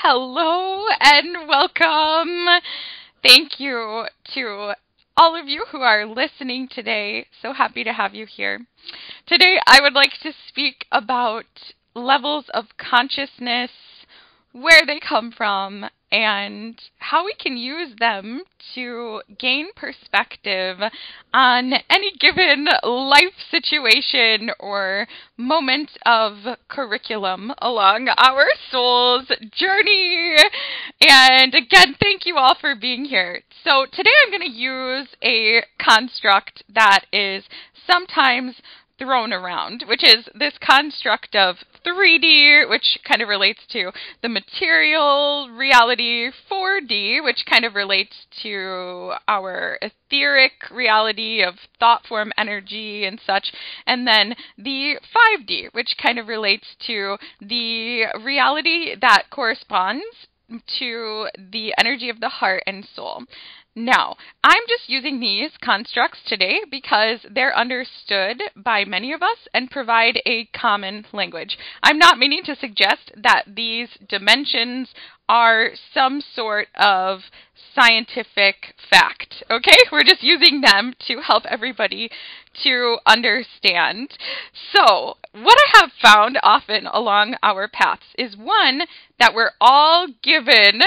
Hello and welcome. Thank you to all of you who are listening today. So happy to have you here. Today I would like to speak about levels of consciousness, where they come from, and how we can use them to gain perspective on any given life situation or moment of curriculum along our soul's journey. And again, thank you all for being here. So today I'm going to use a construct that is sometimes thrown around, which is this construct of 3D, which kind of relates to the material reality, 4D, which kind of relates to our etheric reality of thought form energy and such, and then the 5D, which kind of relates to the reality that corresponds to the energy of the heart and soul. Now, I'm just using these constructs today because they're understood by many of us and provide a common language. I'm not meaning to suggest that these dimensions are some sort of scientific fact, okay? We're just using them to help everybody to understand. So, what I have found often along our paths is one, that we're all given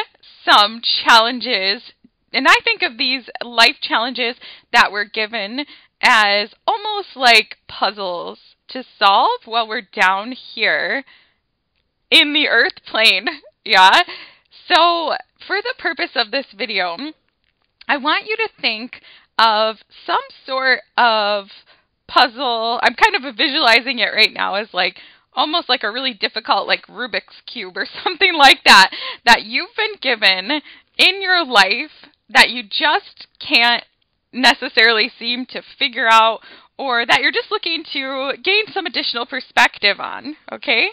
some challenges. And I think of these life challenges that we're given as almost like puzzles to solve while we're down here in the earth plane. Yeah? So for the purpose of this video, I want you to think of some sort of puzzle. I'm kind of visualizing it right now as like almost like a really difficult like Rubik's Cube or something like that you've been given in your life that you just can't necessarily seem to figure out, or that you're just looking to gain some additional perspective on, okay?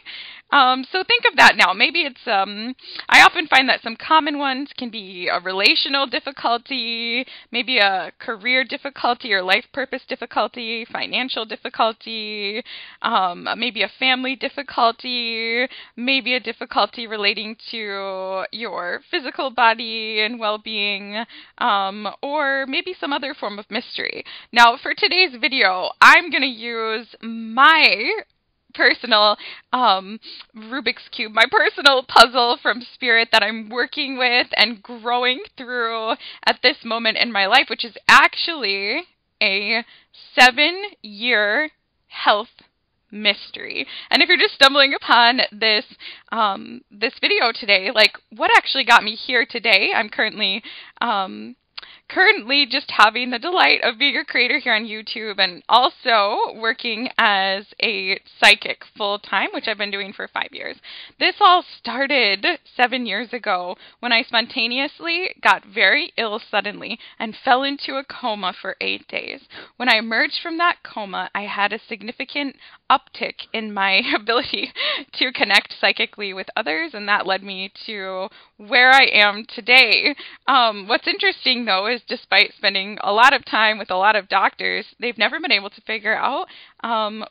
So think of that now. Maybe it's, I often find that some common ones can be a relational difficulty, maybe a career difficulty or life purpose difficulty, financial difficulty, maybe a family difficulty, maybe a difficulty relating to your physical body and well-being, or maybe some other form of mystery. Now, for today's video, I'm going to use my personal Rubik's Cube, my personal puzzle from Spirit that I'm working with and growing through at this moment in my life, which is actually a 7-year health mystery. And if you're just stumbling upon this this video today, like what actually got me here today, I'm currently just having the delight of being a creator here on YouTube and also working as a psychic full-time, which I've been doing for 5 years. This all started 7 years ago when I spontaneously got very ill suddenly and fell into a coma for 8 days. When I emerged from that coma, I had a significant uptick in my ability to connect psychically with others, and that led me to where I am today. What's interesting, though, is despite spending a lot of time with a lot of doctors, they've never been able to figure out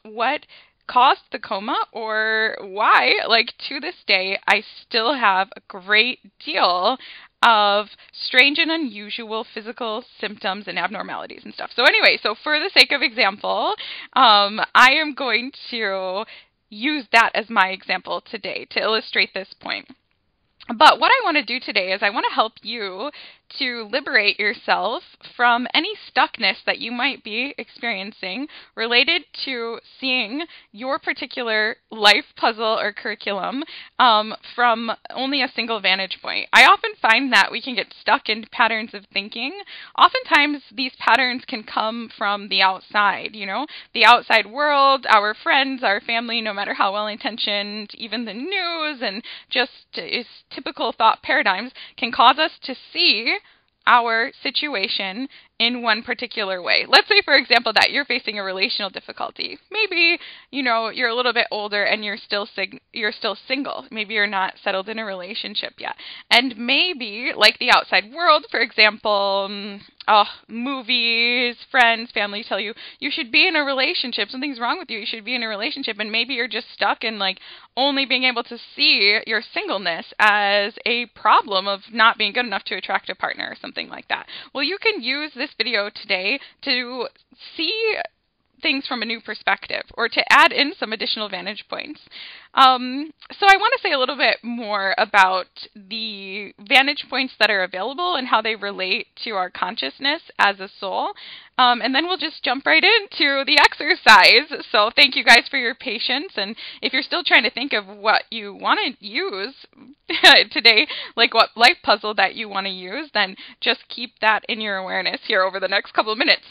what caused the coma or why. Like, to this day, I still have a great deal of strange and unusual physical symptoms and abnormalities and stuff. So anyway, so for the sake of example, I am going to use that as my example today to illustrate this point. But what I want to do today is I want to help you to liberate yourself from any stuckness that you might be experiencing related to seeing your particular life puzzle or curriculum from only a single vantage point. I often find that we can get stuck in patterns of thinking. Oftentimes these patterns can come from the outside, you know, the outside world, our friends, our family, no matter how well-intentioned, even the news and just typical thought paradigms can cause us to see our situation in one particular way. Let's say, for example, that you're facing a relational difficulty. Maybe, you're a little bit older and you're still single. Maybe you're not settled in a relationship yet. And maybe, like the outside world, for example, movies, friends, family tell you should be in a relationship. Something's wrong with you. You should be in a relationship. And maybe you're just stuck in like only being able to see your singleness as a problem of not being good enough to attract a partner or something like that. Well, you can use this video today to see things from a new perspective or to add in some additional vantage points. So I want to say a little bit more about the vantage points that are available and how they relate to our consciousness as a soul. And then we'll just jump right into the exercise. So thank you guys for your patience. And if you're still trying to think of what you want to use today, like what life puzzle that you want to use, then just keep that in your awareness here over the next couple of minutes.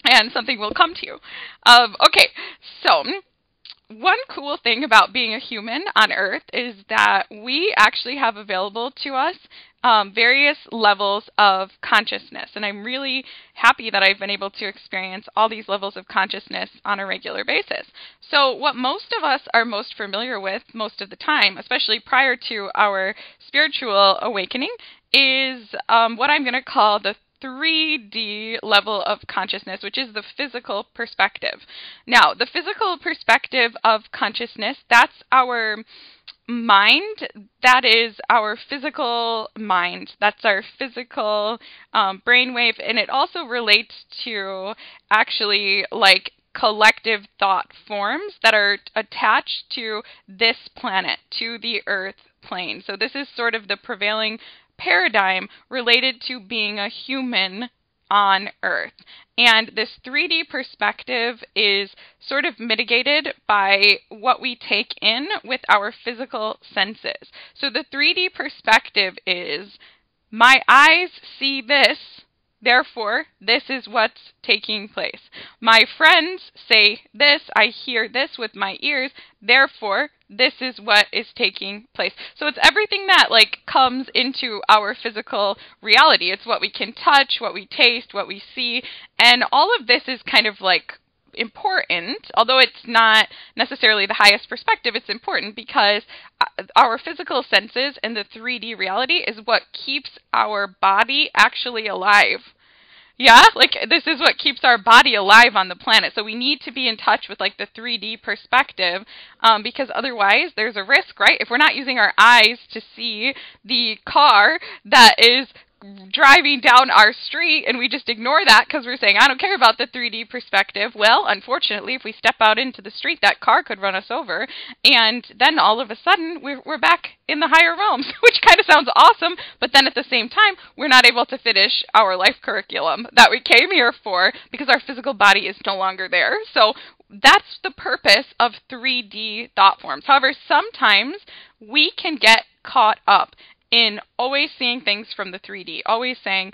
And something will come to you. Okay, so one cool thing about being a human on Earth is that we actually have available to us various levels of consciousness. And I'm really happy that I've been able to experience all these levels of consciousness on a regular basis. So what most of us are most familiar with most of the time, especially prior to our spiritual awakening, is what I'm going to call the 3D level of consciousness, which is the physical perspective. Now, the physical perspective of consciousness, that's our mind. That is our physical mind. That's our physical brainwave, and it also relates to actually like collective thought forms that are attached to this planet, to the Earth plane. So this is sort of the prevailing paradigm related to being a human on Earth. And this 3D perspective is sort of mitigated by what we take in with our physical senses. So the 3D perspective is, my eyes see this, therefore this is what's taking place. My friends say this, I hear this with my ears, therefore this is what is taking place. So it's everything that like comes into our physical reality. It's what we can touch, what we taste, what we see, and all of this is kind of like important, although it's not necessarily the highest perspective. It's important because our physical senses and the 3D reality is what keeps our body actually alive. Yeah, like this is what keeps our body alive on the planet. So we need to be in touch with like the 3D perspective because otherwise there's a risk, right? If we're not using our eyes to see the car that is driving down our street and we just ignore that because we're saying, I don't care about the 3D perspective. Well, unfortunately, if we step out into the street, that car could run us over. And then all of a sudden, we're back in the higher realms, which kind of sounds awesome. But then at the same time, we're not able to finish our life curriculum that we came here for because our physical body is no longer there. So that's the purpose of 3D thought forms. However, sometimes we can get caught up in always seeing things from the 3D, always saying,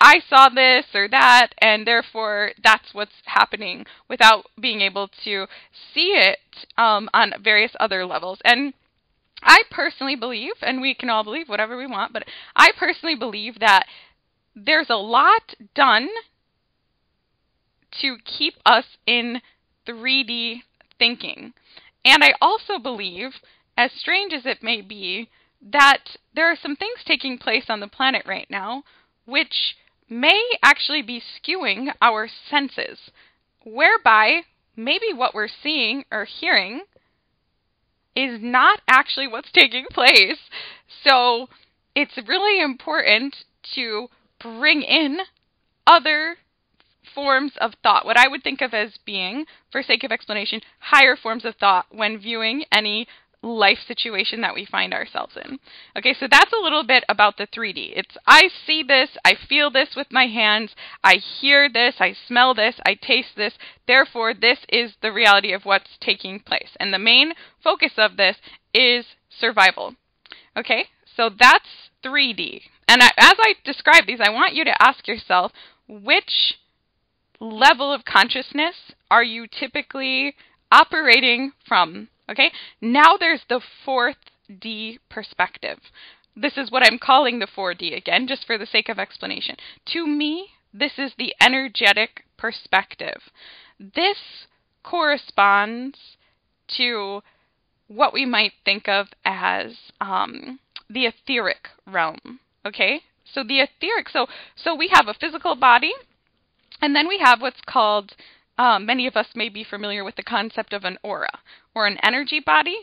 I saw this or that, and therefore that's what's happening, without being able to see it on various other levels. And I personally believe, and we can all believe whatever we want, but I personally believe that there's a lot done to keep us in 3D thinking. And I also believe, as strange as it may be, that there are some things taking place on the planet right now which may actually be skewing our senses, whereby maybe what we're seeing or hearing is not actually what's taking place. So it's really important to bring in other forms of thought, what I would think of as being, for sake of explanation, higher forms of thought when viewing any life situation that we find ourselves in. Okay, so that's a little bit about the 3D. It's I see this, I feel this with my hands, I hear this, I smell this, I taste this, therefore this is the reality of what's taking place. And the main focus of this is survival. Okay, so that's 3D. And as I describe these, I want you to ask yourself, which level of consciousness are you typically operating from? Okay, now there's the 4D perspective. This is what I'm calling the 4D again, just for the sake of explanation. To me, This is the energetic perspective. This corresponds to what we might think of as the etheric realm. Okay? So the etheric, so we have a physical body, and then we have what's called, many of us may be familiar with the concept of an aura, or an energy body,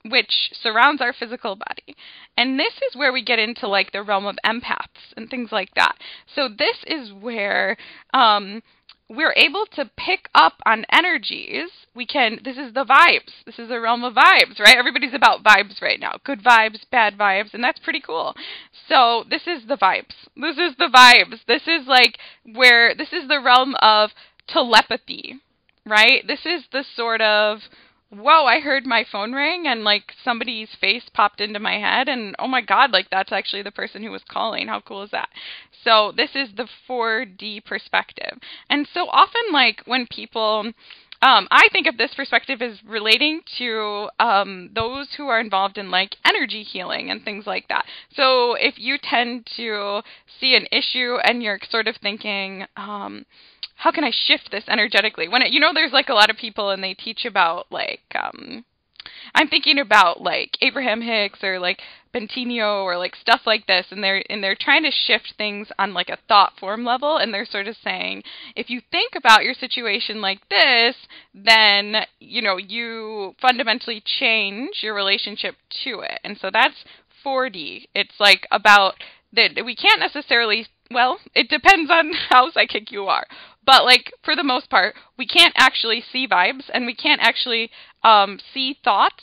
which surrounds our physical body. And this is where we get into like the realm of empaths and things like that. So this is where we're able to pick up on energies. This is the vibes. This is the realm of vibes, right? Everybody's about vibes right now. Good vibes, bad vibes, and that's pretty cool. So this is the vibes. This is the vibes. This is like this is the realm of telepathy, right? This is the sort of, whoa, I heard my phone ring and like somebody's face popped into my head and oh my God, like that's actually the person who was calling. How cool is that? So this is the 4D perspective. And so often like when people, I think of this perspective as relating to those who are involved in like energy healing and things like that. So if you tend to see an issue and you're sort of thinking, how can I shift this energetically? When there's like a lot of people and they teach about like, I'm thinking about like Abraham Hicks or like Bentinho or like stuff like this, and they're trying to shift things on like a thought form level, and they're sort of saying, if you think about your situation like this, then you fundamentally change your relationship to it. And so that's 4D. It's like about that we can't necessarily, well, it depends on how psychic you are. But, like, for the most part, we can't actually see vibes, and we can't actually see thoughts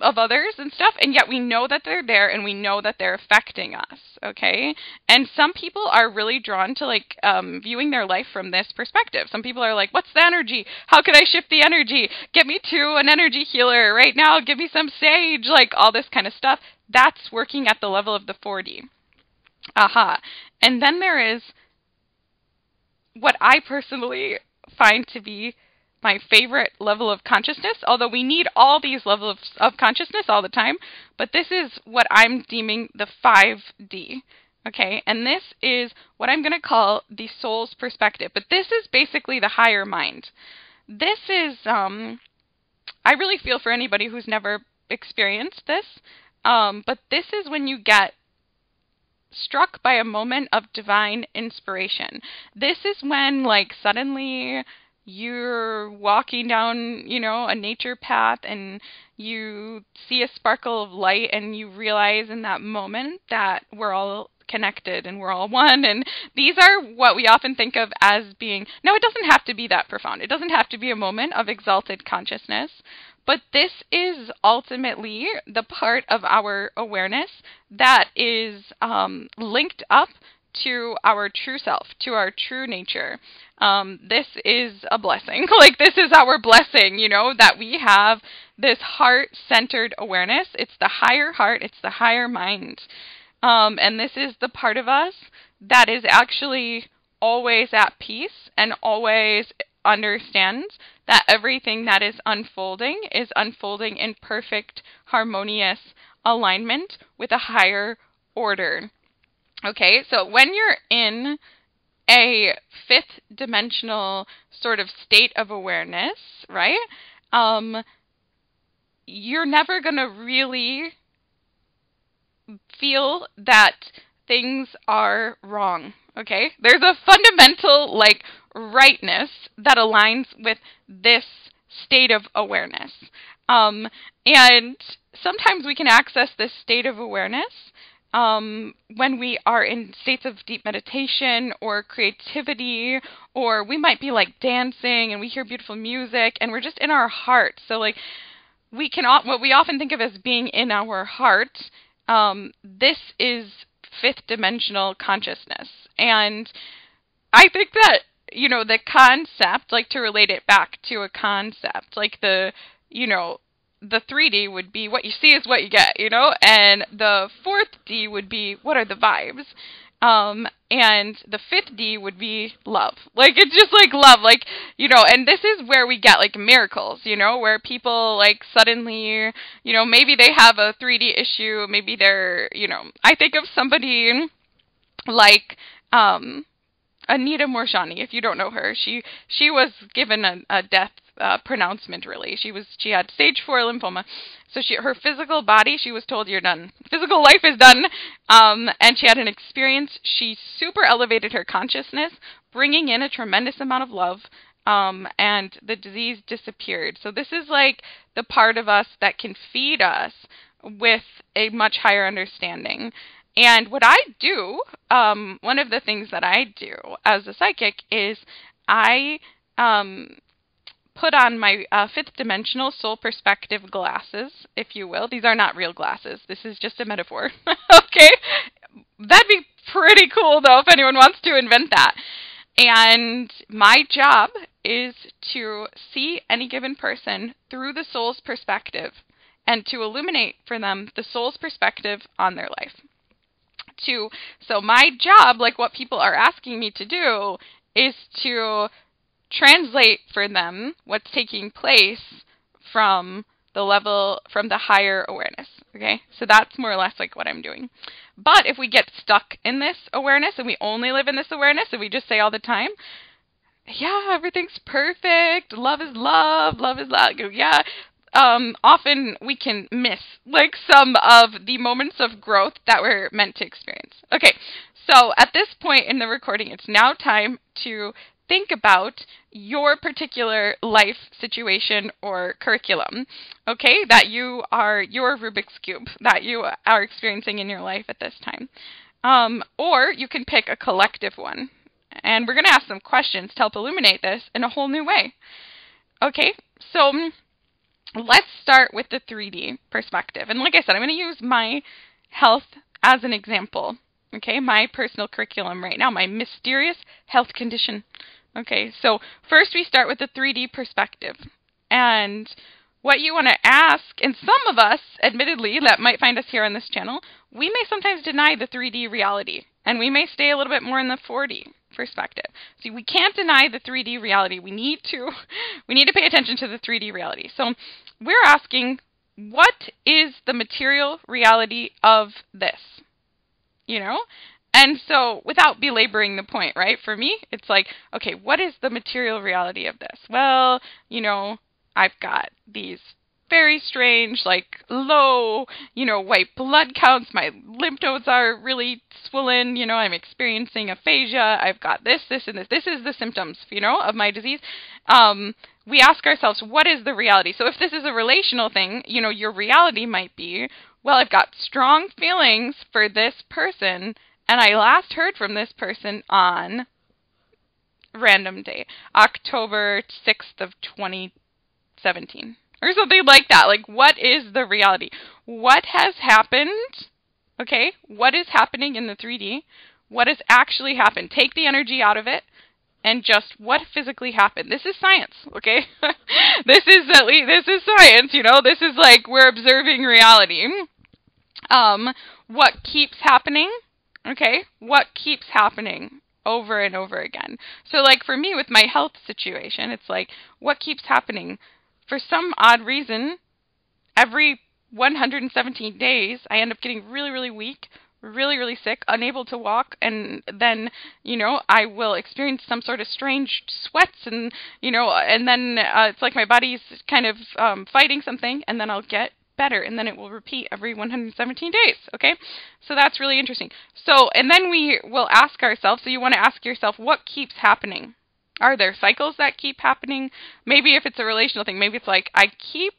of others and stuff, and yet we know that they're there, and we know that they're affecting us, okay? And some people are really drawn to, like, viewing their life from this perspective. Some people are like, what's the energy? How can I shift the energy? Get me to an energy healer right now. Give me some sage, like, all this kind of stuff. That's working at the level of the 4D. Aha. And then there is what I personally find to be my favorite level of consciousness, although we need all these levels of consciousness all the time, but this is what I'm deeming the 5D, okay? And this is what I'm going to call the soul's perspective, but this is basically the higher mind. This is, I really feel for anybody who's never experienced this, but this is when you get struck by a moment of divine inspiration. This is when, like, suddenly you're walking down, a nature path and you see a sparkle of light and you realize in that moment that we're all connected and we're all one. And these are what we often think of as being, no, it doesn't have to be that profound. It doesn't have to be a moment of exalted consciousness. But this is ultimately the part of our awareness that is linked up to our true self, to our true nature. This is a blessing. Like, this is our blessing, that we have this heart-centered awareness. It's the higher heart. It's the higher mind. And this is the part of us that is actually always at peace and always understands that everything that is unfolding in perfect, harmonious alignment with a higher order. Okay, so when you're in a fifth dimensional sort of state of awareness, right, you're never going to really feel that things are wrong. Okay, there's a fundamental, like, rightness that aligns with this state of awareness. And sometimes we can access this state of awareness when we are in states of deep meditation or creativity, or we might be like dancing and we hear beautiful music and we're just in our heart. So like what we often think of as being in our heart, this is fifth dimensional consciousness. And I think that, the concept, like to relate it back to a concept, like the 3D would be what you see is what you get, and the 4th D would be what are the vibes, and the 5th D would be love. Like, it's just like love, like, and this is where we get like miracles, where people like suddenly, maybe they have a 3D issue, maybe they're, I think of somebody like, Anita Morshani, if you don't know her, she was given a death pronouncement. Really, she had stage 4 lymphoma, so her physical body, she was told, you're done. Physical life is done. And she had an experience. She super elevated her consciousness, bringing in a tremendous amount of love. And the disease disappeared. So this is like the part of us that can feed us with a much higher understanding. And what I do, one of the things that I do as a psychic is I put on my fifth dimensional soul perspective glasses, if you will. These are not real glasses. This is just a metaphor. Okay? That'd be pretty cool, though, if anyone wants to invent that. And my job is to see any given person through the soul's perspective and to illuminate for them the soul's perspective on their life. So my job, like what people are asking me to do, is to translate for them what's taking place from the higher awareness. Okay? So that's more or less like what I'm doing. But if we get stuck in this awareness and we only live in this awareness and we just say all the time, yeah, everything's perfect, love is love, love is love, yeah, often we can miss like some of the moments of growth that we're meant to experience. Okay, so at this point in the recording, it's now time to think about your particular life situation or curriculum, okay, that you are your Rubik's Cube that you are experiencing in your life at this time. Or you can pick a collective one. And we're going to ask some questions to help illuminate this in a whole new way. Okay, so let's start with the 3D perspective. And like I said, I'm going to use my health as an example. Okay, my personal curriculum right now, my mysterious health condition. Okay, so first we start with the 3D perspective. And what you want to ask, and some of us, admittedly, that might find us here on this channel, we may sometimes deny the 3D reality. And we may stay a little bit more in the 4D perspective. See, we can't deny the 3D reality. We need to pay attention to the 3D reality. So we're asking, what is the material reality of this? You know? And so, without belaboring the point, right? For me, it's like, okay, what is the material reality of this? Well, you know, I've got these very strange, like, low, you know, white blood counts. My lymph nodes are really swollen. You know, I'm experiencing aphasia. I've got this, and this. This is the symptoms, you know, of my disease. We ask ourselves, what is the reality? So if this is a relational thing, you know, your reality might be, well, I've got strong feelings for this person, and I last heard from this person on random day, October 6th of 2017. Or something like that. Like, what is the reality? What has happened? Okay, what is happening in the 3D? What has actually happened? Take the energy out of it and just what physically happened. This is science, okay? This is science, you know? This is like we're observing reality. What keeps happening? Okay, what keeps happening over and over again? So like for me with my health situation, it's like what keeps happening? For some odd reason, every 117 days, I end up getting really, really weak, really, really sick, unable to walk, and then, you know, I will experience some sort of strange sweats, and, you know, and then it's like my body's kind of fighting something, and then I'll get better, and then it will repeat every 117 days, okay? So that's really interesting. So, and then we will ask ourselves, so you want to ask yourself, what keeps happening? Are there cycles that keep happening? Maybe if it's a relational thing, maybe it's like I keep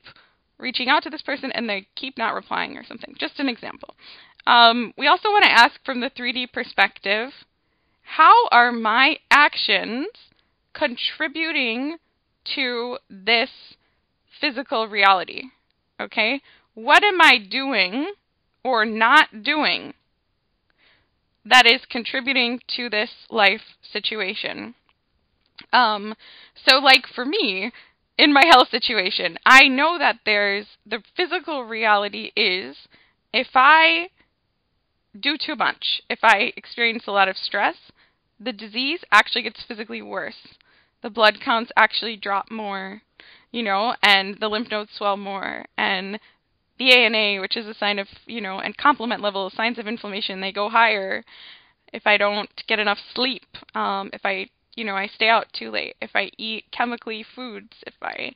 reaching out to this person and they keep not replying or something. Just an example. We also want to ask from the 3D perspective, how are my actions contributing to this physical reality? Okay? What am I doing or not doing that is contributing to this life situation? So like for me, in my health situation, I know that there's the physical reality is if I do too much, if I experience a lot of stress, the disease actually gets physically worse. The blood counts actually drop more, you know, and the lymph nodes swell more, and the ANA, which is a sign of, you know, and complement level, signs of inflammation, they go higher. if I don't get enough sleep, if I stay out too late, if I eat chemically foods, if I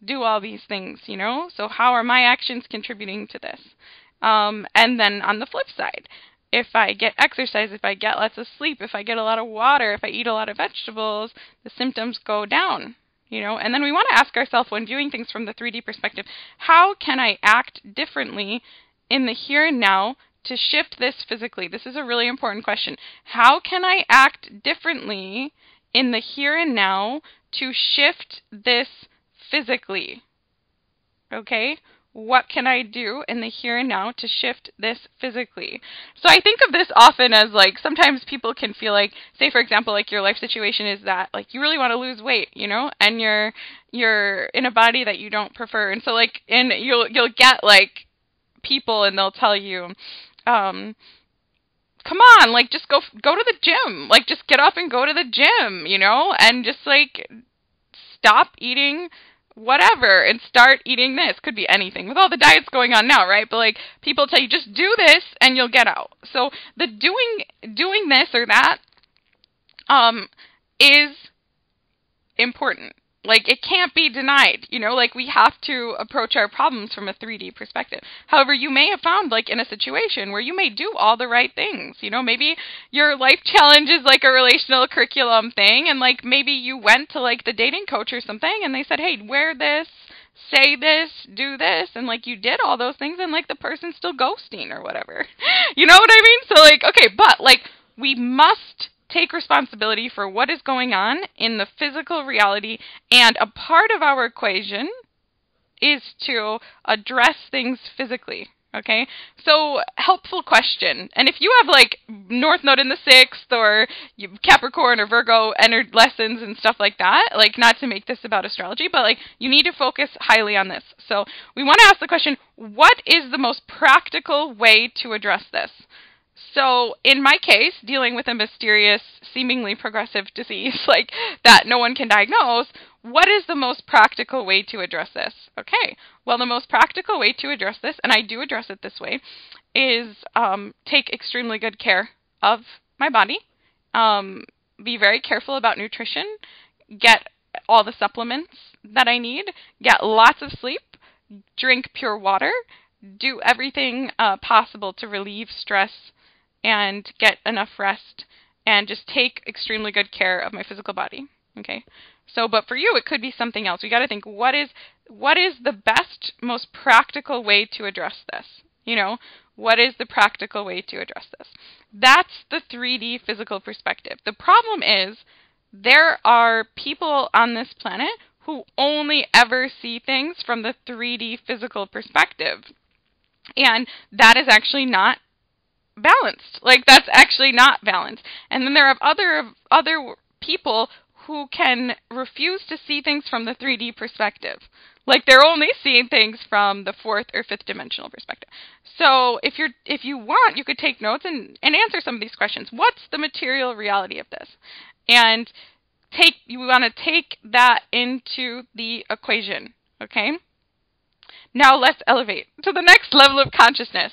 do all these things, So how are my actions contributing to this? And then on the flip side, if I get exercise, if I get lots of sleep, if I get a lot of water, if I eat a lot of vegetables, the symptoms go down, And then we want to ask ourselves when viewing things from the 3D perspective, how can I act differently in the here and now to shift this physically? This is a really important question. How can I act differently in the here and now to shift this physically? Okay? What can I do in the here and now to shift this physically? So I think of this often as like sometimes people can feel like, say for example, like your life situation is that like you really want to lose weight, and you're in a body that you don't prefer, and so like you'll get like people and they'll tell you, come on, like just go to the gym, like just get up and go to the gym, and just like stop eating whatever and start eating this. Could be anything with all the diets going on now, right? But like people tell you just do this and you'll get out. So the doing this or that is important. Like it can't be denied, like we have to approach our problems from a 3D perspective. However, you may have found like in a situation where you may do all the right things, maybe your life challenge is like a relational curriculum thing, and like maybe you went to like the dating coach or something and they said, hey, wear this, say this, do this, and like you did all those things and like the person's still ghosting or whatever. You know what I mean? So like, okay, but like we must take responsibility for what is going on in the physical reality, and a part of our equation is to address things physically. Okay, so helpful question. And if you have like North Node in the 6th or Capricorn or Virgo entered lessons and stuff like that, like not to make this about astrology, but like you need to focus highly on this. So we want to ask the question, what is the most practical way to address this? So in my case, dealing with a mysterious, seemingly progressive disease like that no one can diagnose, what is the most practical way to address this? Okay, well, the most practical way to address this, and I do address it this way, is take extremely good care of my body, be very careful about nutrition, get all the supplements that I need, get lots of sleep, drink pure water, do everything possible to relieve stress and get enough rest, and just take extremely good care of my physical body. Okay, so but for you it could be something else. We got to think, what is the best, most practical way to address this? What is the practical way to address this? That's the 3D physical perspective. The problem is there are people on this planet who only ever see things from the 3D physical perspective, and that is actually not balanced. Like that's actually not balanced. And then there are other people who can refuse to see things from the 3D perspective. Like they're only seeing things from the 4th or 5th dimensional perspective. So if you want, you could take notes and answer some of these questions. What's the material reality of this? And you want to take that into the equation. Okay? Now let's elevate to the next level of consciousness.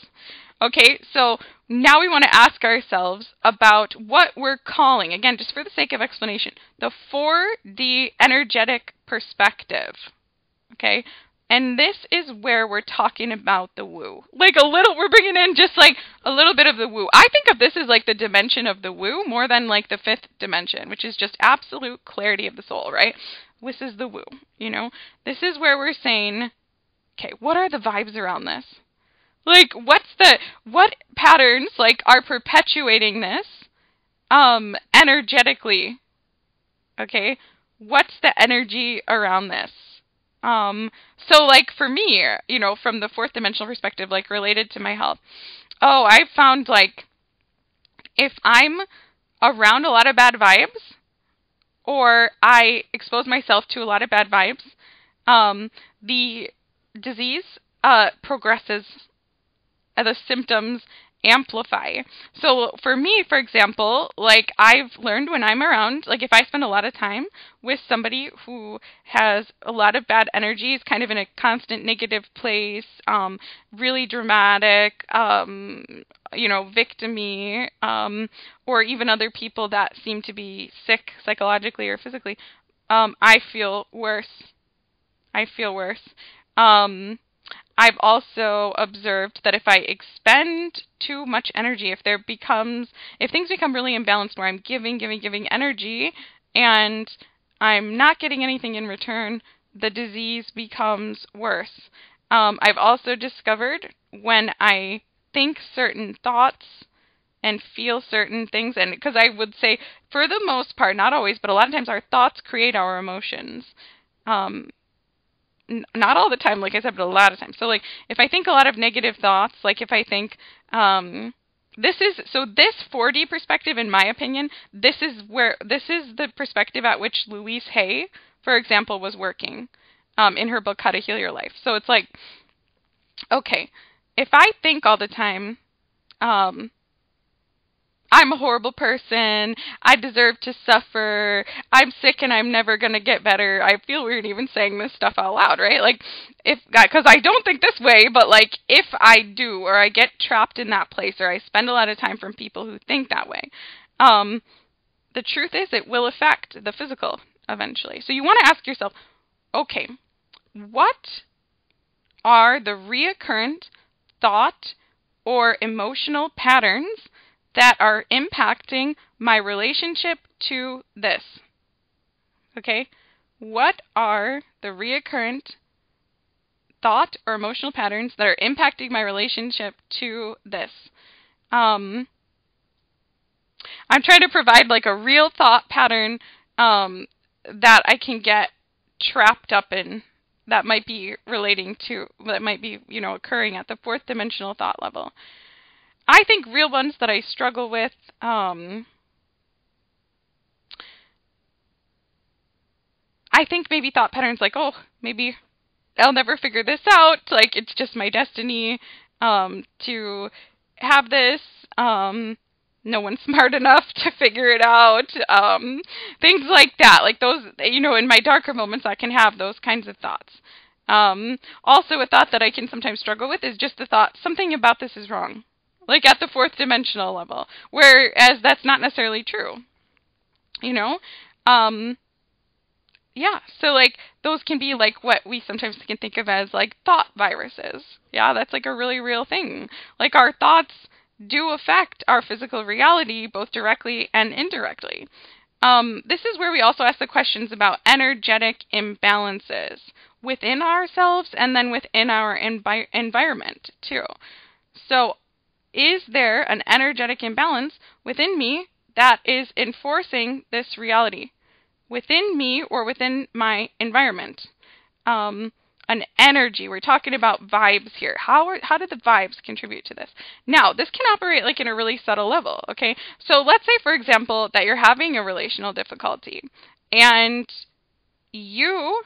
Okay, so now we want to ask ourselves about what we're calling, again, just for the sake of explanation, the 4D energetic perspective. Okay, and this is where we're talking about the woo. Like we're bringing in just like a little bit of the woo. I think of this as like the dimension of the woo more than like the 5th dimension, which is just absolute clarity of the soul, right? This is the woo, This is where we're saying, okay, what are the vibes around this? Like, what patterns, like, are perpetuating this, energetically? Okay? What's the energy around this? So, like, for me, from the 4th dimensional perspective, like, related to my health, I've found, like, if I'm around a lot of bad vibes, or I expose myself to a lot of bad vibes, the disease, progresses, the symptoms amplify. So for me, for example, like I've learned when I'm around, like if I spend a lot of time with somebody who has a lot of bad energy, is kind of in a constant negative place, really dramatic, victim-y, or even other people that seem to be sick psychologically or physically, I feel worse. I've also observed that if I expend too much energy, if things become really imbalanced where I'm giving energy and I'm not getting anything in return, the disease becomes worse. I've also discovered when I think certain thoughts and feel certain things, and because I would say for the most part, not always, but a lot of times our thoughts create our emotions. Not all the time, like I said, but a lot of times. So, like, if I think a lot of negative thoughts, like if I think, this 4D perspective, in my opinion, this is the perspective at which Louise Hay, for example, was working, in her book, How to Heal Your Life. So it's like, okay, if I think all the time, I'm a horrible person, I deserve to suffer, I'm sick and I'm never going to get better. I feel weird even saying this stuff out loud, right? Like, because I don't think this way, but like, if I do, or I get trapped in that place, or I spend a lot of time from people who think that way, the truth is it will affect the physical eventually. So you want to ask yourself, okay, what are the reoccurrent thought or emotional patterns that are impacting my relationship to this? Okay? What are the reoccurrent thought or emotional patterns that are impacting my relationship to this? I'm trying to provide like a real thought pattern that I can get trapped up in, that might be occurring at the fourth dimensional thought level. I think real ones that I struggle with, I think maybe thought patterns like, oh, maybe I'll never figure this out, like it's just my destiny to have this, no one's smart enough to figure it out, things like that. Like those, in my darker moments I can have those kinds of thoughts. Also a thought that I can sometimes struggle with is just the thought, something about this is wrong. Like at the fourth dimensional level, whereas that's not necessarily true, Yeah, so like those can be like what we sometimes can think of as like thought viruses. Yeah, that's like a really real thing. Like our thoughts do affect our physical reality both directly and indirectly. This is where we also ask the questions about energetic imbalances within ourselves and then within our environment too. So, is there an energetic imbalance within me that is enforcing this reality? Within me or within my environment? An energy. We're talking about vibes here. How do the vibes contribute to this? Now, this can operate like in a really subtle level, okay? So let's say, for example, that you're having a relational difficulty and you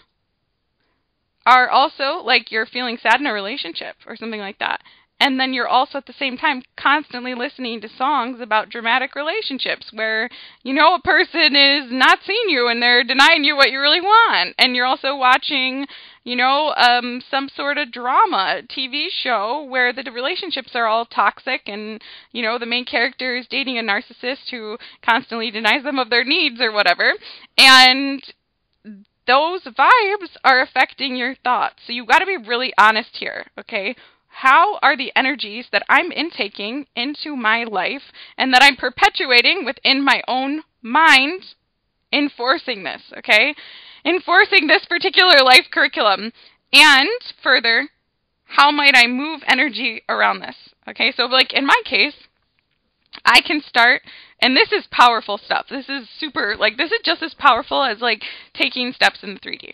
are also, like, you're feeling sad in a relationship or something like that. And then you're also at the same time constantly listening to songs about dramatic relationships where, a person is not seeing you and they're denying you what you really want. And you're also watching, some sort of drama TV show where the relationships are all toxic and, the main character is dating a narcissist who constantly denies them of their needs or whatever. And those vibes are affecting your thoughts. So you've got to be really honest here, okay? How are the energies that I'm intaking into my life and that I'm perpetuating within my own mind enforcing this, okay? Enforcing this particular life curriculum. And further, how might I move energy around this, okay? So like in my case, I can start, and this is powerful stuff. This is super, like, this is just as powerful as, like, taking steps in the 3D,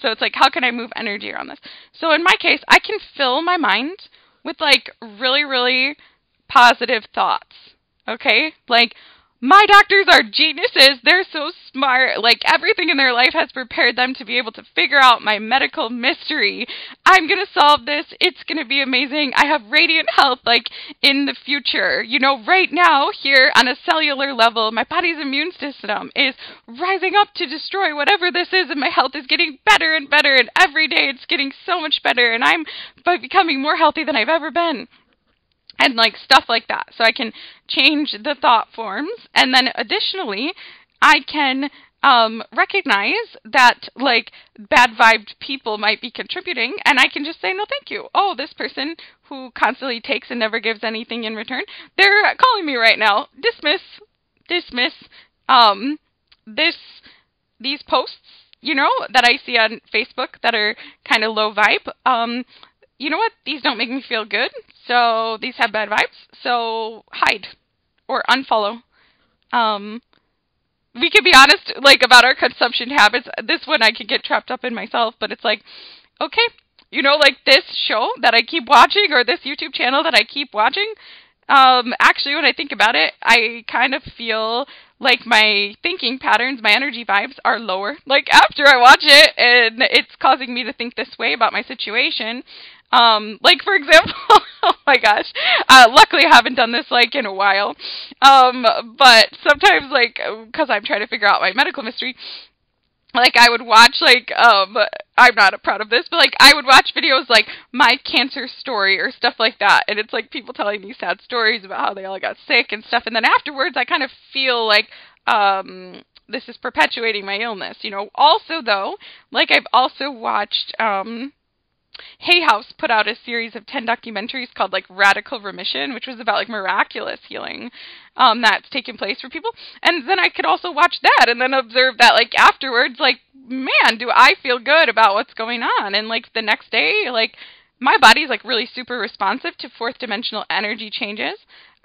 So it's like, how can I move energy around this? So in my case, I can fill my mind with, like, really, really positive thoughts, okay? Like, my doctors are geniuses. They're so smart. Like, everything in their life has prepared them to be able to figure out my medical mystery. I'm going to solve this. It's going to be amazing. I have radiant health, like, in the future. You know, right now, here on a cellular level, my body's immune system is rising up to destroy whatever this is, and my health is getting better and better, and every day it's getting so much better, and I'm becoming more healthy than I've ever been. And like stuff like that. So I can change the thought forms. And then additionally, I can recognize that like bad vibed people might be contributing, and I can just say, no, thank you. Oh, this person who constantly takes and never gives anything in return, they're calling me right now. Dismiss these posts, you know, that I see on Facebook that are kind of low vibe. You know what? These don't make me feel good, so these have bad vibes, so hide or unfollow. We can be honest, like, about our consumption habits. This one I could get trapped up in myself, but it's like, okay, you know, like this show that I keep watching or this YouTube channel that I keep watching, actually, when I think about it, I kind of feel like my thinking patterns, my energy vibes are lower. Like, after I watch it, and it's causing me to think this way about my situation. Like, for example, oh my gosh, luckily I haven't done this, like, in a while, but sometimes, like, because I'm trying to figure out my medical mystery, like, I would watch, like, I'm not proud of this, but, like, I would watch videos, like, my cancer story or stuff like that, and it's, like, people telling these sad stories about how they all got sick and stuff, and then afterwards I kind of feel like, this is perpetuating my illness, you know. Also, though, like, I've also watched, Hay House put out a series of 10 documentaries called, like, Radical Remission, which was about, like, miraculous healing that's taken place for people. And then I could also watch that and then observe that, like, afterwards, like, man, do I feel good about what's going on. And, like, the next day, like, my body's, like, really super responsive to fourth dimensional energy changes.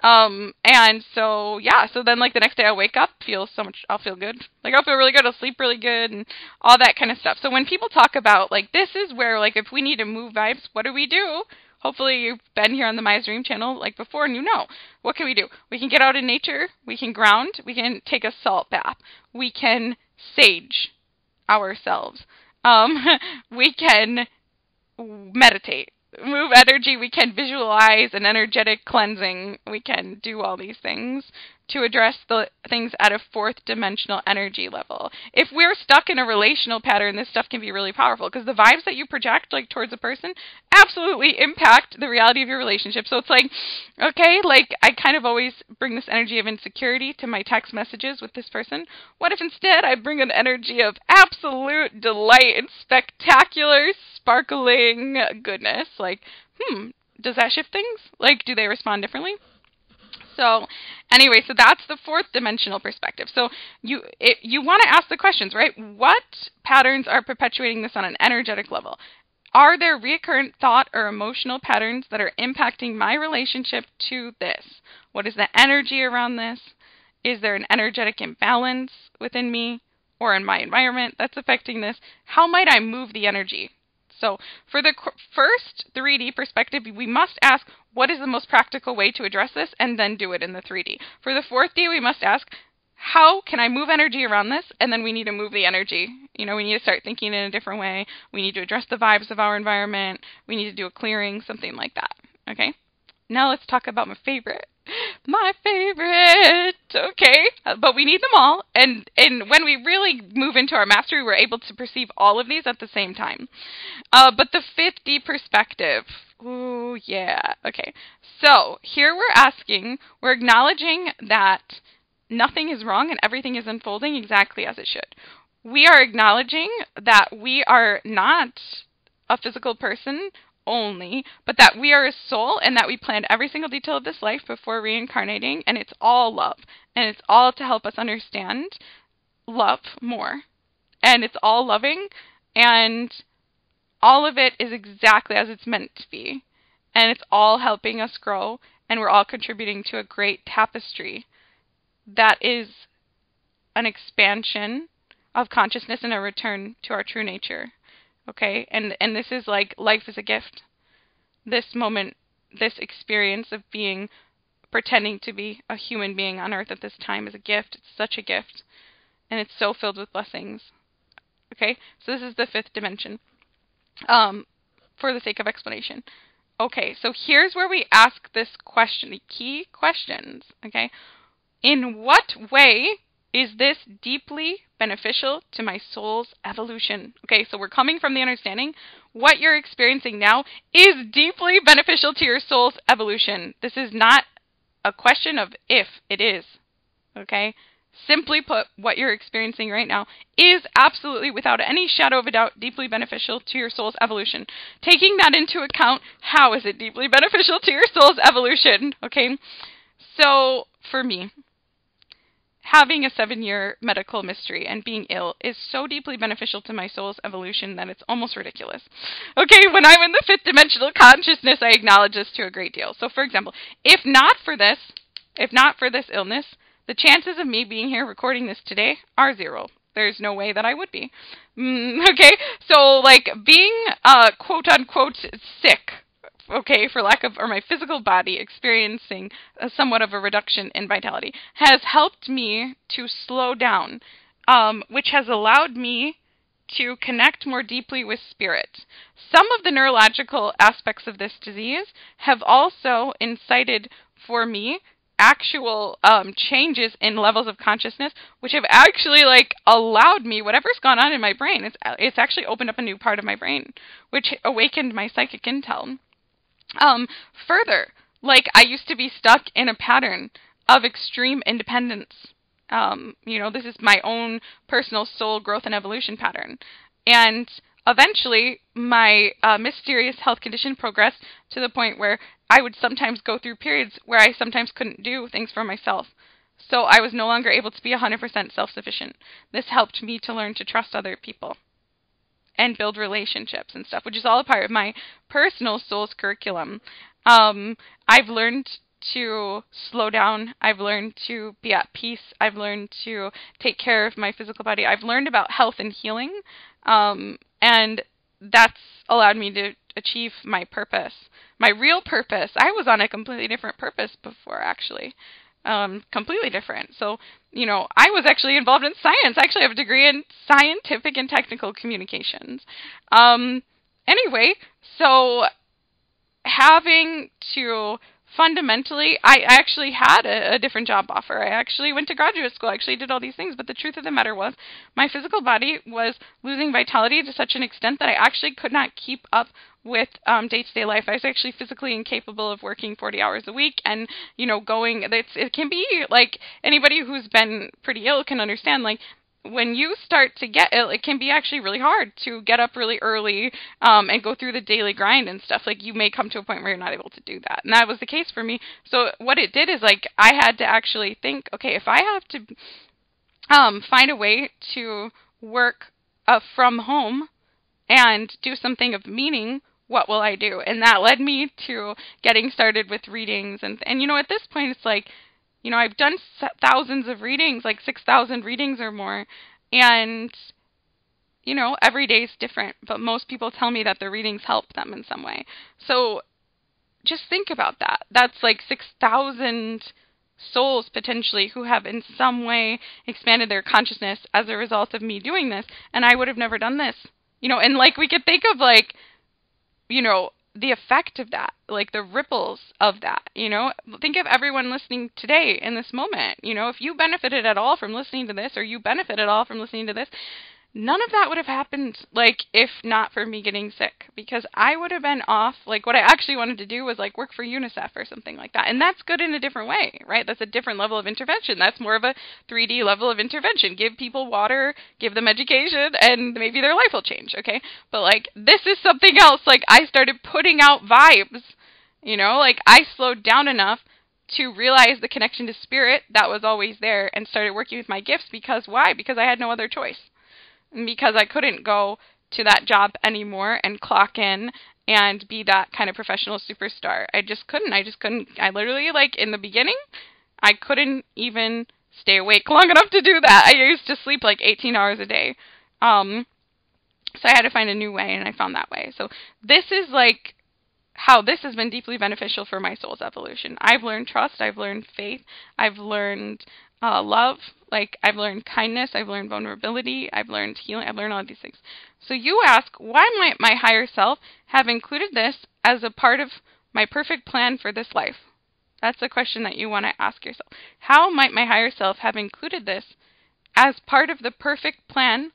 And so, yeah, so then, like, the next day I'll wake up, I'll feel good. Like, I'll feel really good, I'll sleep really good, and all that kind of stuff. So when people talk about, like, this is where, like, if we need to move vibes, what do we do? Hopefully you've been here on the My Dream channel, like, before, and you know. What can we do? We can get out in nature, we can ground, we can take a salt bath, we can sage ourselves, we can meditate. Move energy, we can visualize an energetic cleansing, we can do all these things to address the things at a fourth dimensional energy level. If we're stuck in a relational pattern, this stuff can be really powerful because the vibes that you project, like, towards a person absolutely impact the reality of your relationship. So it's like, okay, like, I kind of always bring this energy of insecurity to my text messages with this person. What if instead I bring an energy of absolute delight and spectacular sparkling goodness? Like, does that shift things? Like, do they respond differently? So, anyway, so that's the fourth dimensional perspective. So you want to ask the questions, right? What patterns are perpetuating this on an energetic level? Are there recurrent thought or emotional patterns that are impacting my relationship to this? What is the energy around this? Is there an energetic imbalance within me or in my environment that's affecting this? How might I move the energy? So for the first 3D perspective, we must ask, what is the most practical way to address this, and then do it in the 3D. For the 4D, we must ask, how can I move energy around this? And then we need to move the energy. You know, we need to start thinking in a different way. We need to address the vibes of our environment. We need to do a clearing, something like that. Okay? Now let's talk about my favorite. My favorite. Okay. But we need them all. And when we really move into our mastery, we're able to perceive all of these at the same time. But the 5D perspective. Ooh, yeah. Okay. So here we're acknowledging that nothing is wrong and everything is unfolding exactly as it should. We are acknowledging that we are not a physical person only, but that we are a soul and that we planned every single detail of this life before reincarnating, and it's all love, and it's all to help us understand love more, and it's all loving, and all of it is exactly as it's meant to be, and it's all helping us grow, and we're all contributing to a great tapestry that is an expansion of consciousness and a return to our true nature. Okay, and this is like life is a gift. This moment, this experience of being pretending to be a human being on earth at this time is a gift. It's such a gift. And it's so filled with blessings. Okay? So this is the fifth dimension. For the sake of explanation. Okay, so here's where we ask this question, the key questions. Okay? In what way is this deeply beneficial to my soul's evolution? Okay, so we're coming from the understanding what you're experiencing now is deeply beneficial to your soul's evolution. This is not a question of if, it is. Okay? Simply put, what you're experiencing right now is absolutely, without any shadow of a doubt, deeply beneficial to your soul's evolution. Taking that into account, how is it deeply beneficial to your soul's evolution? Okay? So, for me, having a 7-year medical mystery and being ill is so deeply beneficial to my soul's evolution that it's almost ridiculous. Okay, when I'm in the fifth dimensional consciousness, I acknowledge this to a great deal. So, for example, if not for this illness, the chances of me being here recording this today are 0. There's no way that I would be. Okay, so like being quote unquote sick, okay, for lack of, or my physical body experiencing somewhat of a reduction in vitality, has helped me to slow down, which has allowed me to connect more deeply with spirit. Some of the neurological aspects of this disease have also incited for me actual changes in levels of consciousness, which have actually like allowed me, whatever's gone on in my brain, it's actually opened up a new part of my brain, which awakened my psychic intel. Further, like I used to be stuck in a pattern of extreme independence. This is my own personal soul growth and evolution pattern. And eventually, my mysterious health condition progressed to the point where I would sometimes go through periods where I sometimes couldn't do things for myself. So I was no longer able to be 100% self-sufficient. This helped me to learn to trust other people and build relationships and stuff, which is all a part of my personal soul's curriculum. I've learned to slow down. I've learned to be at peace. I've learned to take care of my physical body. I've learned about health and healing, and that's allowed me to achieve my purpose, my real purpose. I was on a completely different purpose before, actually. Completely different. So, I was actually involved in science. I actually have a degree in scientific and technical communications. Anyway, so having to fundamentally, I actually had a different job offer. I actually went to graduate school. I actually did all these things. But the truth of the matter was, my physical body was losing vitality to such an extent that I actually could not keep up with day-to-day life. I was actually physically incapable of working 40 hours a week and, going, it can be, like, anybody who's been pretty ill can understand, like, when you start to get ill, it can be actually really hard to get up really early and go through the daily grind and stuff. Like, you may come to a point where you're not able to do that. And that was the case for me. So what it did is, like, I had to actually think, okay, if I have to find a way to work from home and do something of meaning, what will I do? And that led me to getting started with readings. And at this point, it's like, I've done thousands of readings, like 6,000 readings or more, and, every day is different, but most people tell me that the readings help them in some way. So just think about that. That's like 6,000 souls, potentially, who have in some way expanded their consciousness as a result of me doing this, and I would have never done this. And, like, we could think of, like, the effect of that, like the ripples of that, think of everyone listening today in this moment, if you benefited at all from listening to this, or you benefit at all from listening to this, none of that would have happened, like, if not for me getting sick, because I would have been off. Like, what I actually wanted to do was, like, work for UNICEF or something like that, and that's good in a different way, right? That's a different level of intervention. That's more of a 3D level of intervention. Give people water, give them education, and maybe their life will change, okay? But, like, this is something else. Like, I started putting out vibes, like, I slowed down enough to realize the connection to spirit that was always there and started working with my gifts. Because why? Because I had no other choice. Because I couldn't go to that job anymore and clock in and be that kind of professional superstar. I just couldn't. I literally, like, in the beginning, I couldn't even stay awake long enough to do that. I used to sleep like 18 hours a day. So I had to find a new way, and I found that way. So this is, like, how this has been deeply beneficial for my soul's evolution. I've learned trust, I've learned faith, I've learned love, like I've learned kindness, I've learned vulnerability, I've learned healing, I've learned all of these things. So you ask, why might my higher self have included this as a part of my perfect plan for this life? That's a question that you want to ask yourself. How might my higher self have included this as part of the perfect plan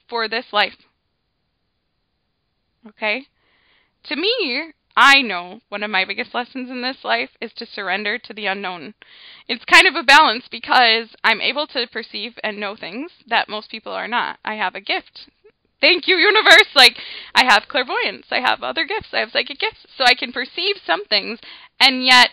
for this life? Okay? To me, I know one of my biggest lessons in this life is to surrender to the unknown. It's kind of a balance because I'm able to perceive and know things that most people are not. I have a gift. Thank you, universe. Like, I have clairvoyance. I have other gifts. I have psychic gifts. So I can perceive some things, and yet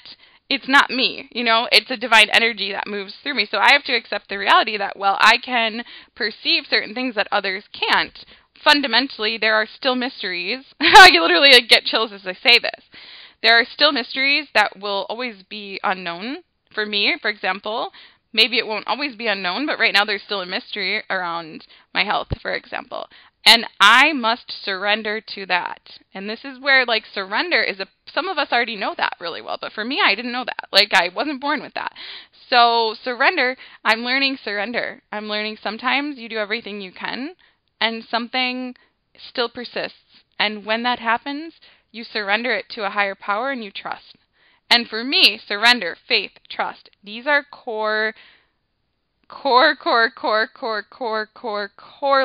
it's not me. You know, it's a divine energy that moves through me. So I have to accept the reality that, well, I can perceive certain things that others can't. Fundamentally, there are still mysteries. I literally get chills as I say this. There are still mysteries that will always be unknown. For me, for example, maybe it won't always be unknown, but right now there's still a mystery around my health, for example. And I must surrender to that. And this is where, like, surrender is some of us already know that really well, but for me, I didn't know that. Like, I wasn't born with that. So surrender, I'm learning surrender. I'm learning sometimes you do everything you can, and something still persists. And when that happens, you surrender it to a higher power and you trust. And for me, surrender, faith, trust, these are core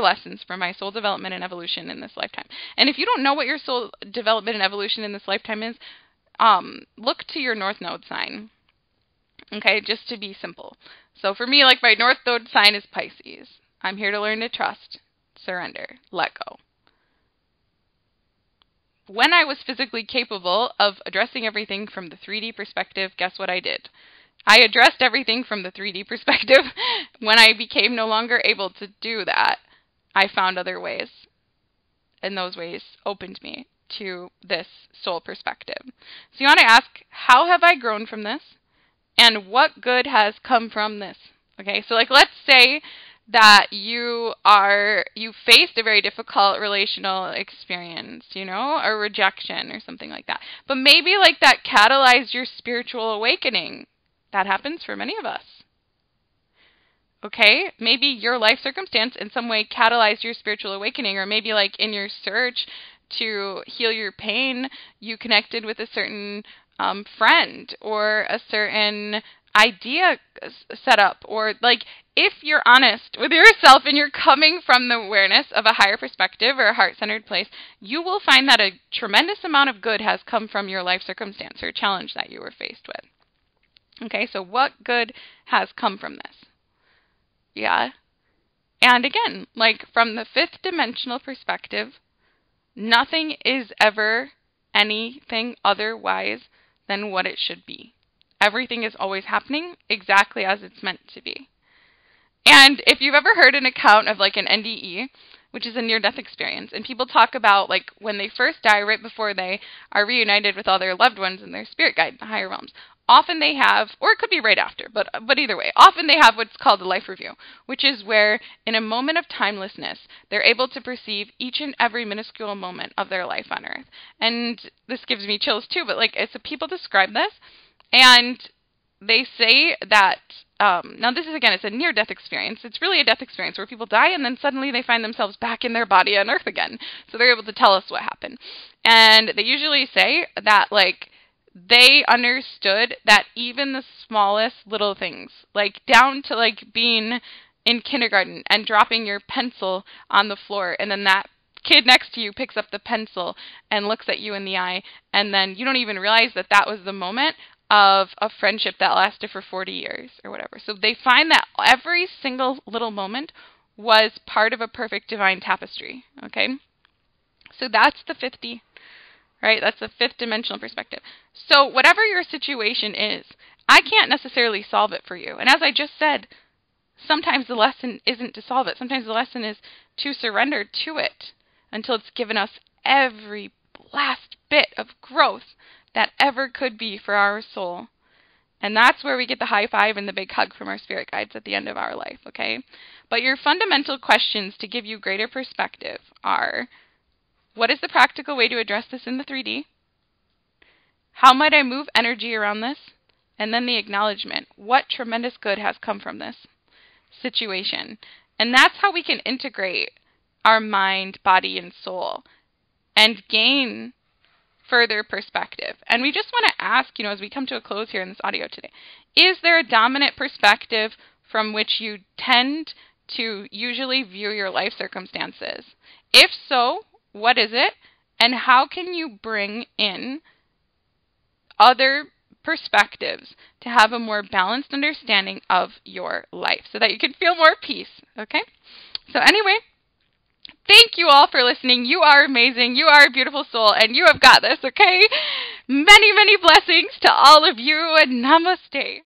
lessons for my soul development and evolution in this lifetime. And if you don't know what your soul development and evolution in this lifetime is, look to your North Node sign. Okay, just to be simple. So for me, like, my North Node sign is Pisces. I'm here to learn to trust, surrender, let go. When I was physically capable of addressing everything from the 3D perspective, guess what I did? I addressed everything from the 3D perspective. When I became no longer able to do that, I found other ways. And those ways opened me to this soul perspective. So you want to ask, how have I grown from this? And what good has come from this? Okay, so like, let's say that you faced a very difficult relational experience, you know, a rejection or something like that. But maybe like that catalyzed your spiritual awakening. That happens for many of us. Okay, maybe your life circumstance in some way catalyzed your spiritual awakening, or maybe like in your search to heal your pain, you connected with a certain friend or a certain idea set up, or like, if you're honest with yourself and you're coming from the awareness of a higher perspective or a heart-centered place, you will find that a tremendous amount of good has come from your life circumstance or challenge that you were faced with. Okay, so what good has come from this? Yeah. And again, like, from the fifth dimensional perspective, nothing is ever anything otherwise than what it should be. Everything is always happening exactly as it's meant to be. And if you've ever heard an account of like an NDE, which is a near-death experience, and people talk about like when they first die, right before they are reunited with all their loved ones and their spirit guide in the higher realms, often they have, or it could be right after, but either way, often they have what's called a life review, which is where in a moment of timelessness, they're able to perceive each and every minuscule moment of their life on Earth. And this gives me chills too, but like, so people describe this, and they say that, now this is, again, it's a near-death experience. It's really a death experience where people die and then suddenly they find themselves back in their body on Earth again. So they're able to tell us what happened. And they usually say that, like, they understood that even the smallest little things, like down to like being in kindergarten and dropping your pencil on the floor, and then that kid next to you picks up the pencil and looks at you in the eye, and then you don't even realize that that was the moment of a friendship that lasted for 40 years or whatever. So they find that every single little moment was part of a perfect divine tapestry, okay? So that's the 50, right? That's the fifth dimensional perspective. So whatever your situation is, I can't necessarily solve it for you. And as I just said, sometimes the lesson isn't to solve it. Sometimes the lesson is to surrender to it until it's given us every last bit of growth that ever could be for our soul. And that's where we get the high five and the big hug from our spirit guides at the end of our life, okay? But your fundamental questions to give you greater perspective are, what is the practical way to address this in the 3D? How might I move energy around this? And then the acknowledgement. What tremendous good has come from this situation? And that's how we can integrate our mind, body, and soul and gain further perspective. And we just want to ask, as we come to a close here in this audio today, is there a dominant perspective from which you tend to usually view your life circumstances? If so, what is it? And how can you bring in other perspectives to have a more balanced understanding of your life so that you can feel more peace, okay? So anyway, thank you all for listening. You are amazing. You are a beautiful soul, and you have got this, okay? Many, many blessings to all of you, and namaste.